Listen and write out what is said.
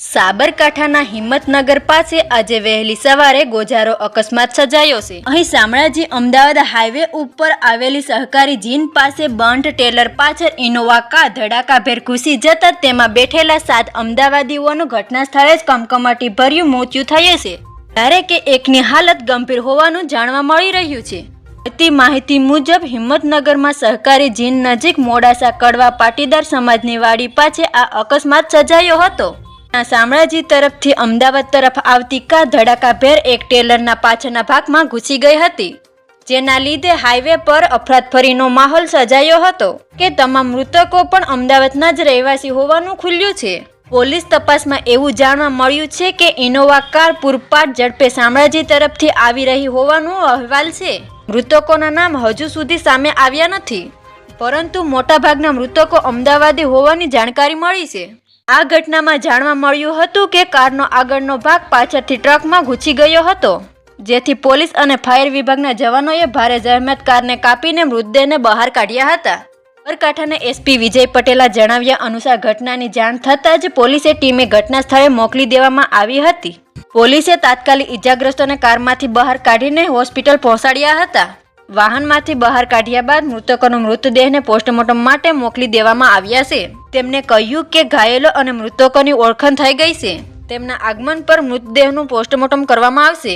સાબરકાંઠાના હિંમતનગર પાસે આજે વહેલી સવારે ગોજારો અકસ્માત સર્જાયો છે। અહીં શામળાજી અમદાવાદ હાઈવે ઉપર આવેલી સહકારી જીન પાસે બંધ ટેલર પાછળ ઇનોવા કાર ધડાકાભેર ઘૂસી જતા તેમાં બેઠેલા 7 અમદાવાદીઓનું ઘટના સ્થળે જ કમકમાટી ભર્યું મૃત્યુ થયું છે, જ્યારે કે એકની હાલત ગંભીર હોવાનું જાણવા મળી રહ્યું છે। મળતી માહિતી મુજબ હિંમતનગરમાં સહકારી જીન નજીક મોડાસા કડવા પાટીદાર સમાજની વાડી પાસે આ અકસ્માત સર્જાયો હતો। શામળાજી તરફથી અમદાવાદ તરફ આવતી કાર ધડાકાભેર એક ટેલરના પાછળના ભાગમાં ઘૂસી ગઈ હતી, જેના લીધે હાઈવે પર અફરાતફરીનો માહોલ સર્જાયો હતો કે તમામ મૃતકો પણ અમદાવાદના જ રહેવાસી હોવાનું ખુલ્યું છે। પોલીસ તપાસમાં એવું જાણવા મળ્યું છે કે ઇનોવા કાર પૂરપાટ ઝડપે શામળાજી તરફથી આવી રહી હોવાનો અહેવાલ છે। મૃતકોના નામ હજુ સુધી સામે આવ્યા નથી, પરંતુ મોટાભાગના મૃતકો અમદાવાદી હોવાની જાણકારી મળી છે। આ ઘટનામાં જાણવા મળ્યું હતું કે કારનો આગળનો ભાગ પાછળથી ટ્રકમાં ઘૂસી ગયો હતો, જેથી પોલીસ અને ફાયર વિભાગના જવાનોએ ભારે જહેમત કારને કાપીને મૃતદેહને બહાર કાઢ્યા હતા। સાબરકાંઠાના એસપી વિજય પટેલા જણાવ્યા અનુસાર ઘટનાની જાણ થતાં જ પોલીસે ટીમે ઘટના સ્થળે મોકલી દેવામાં આવી હતી। પોલીસે તાત્કાલિક ઇજાગ્રસ્તોને કારમાંથી બહાર કાઢીને હોસ્પિટલ પહોંચાડ્યા હતા। વાહનમાંથી બહાર કાઢ્યા બાદ મૃતકોનો મૃતદેહને પોસ્ટમોર્ટમ માટે મોકલી દેવામાં આવ્યા છે। તેમને કહ્યું કે ઘાયલો અને મૃતકોની ઓળખાણ થઈ ગઈ છે। તેમના આગમન પર મૃતદેહનું પોસ્ટમોર્ટમ કરવામાં આવશે।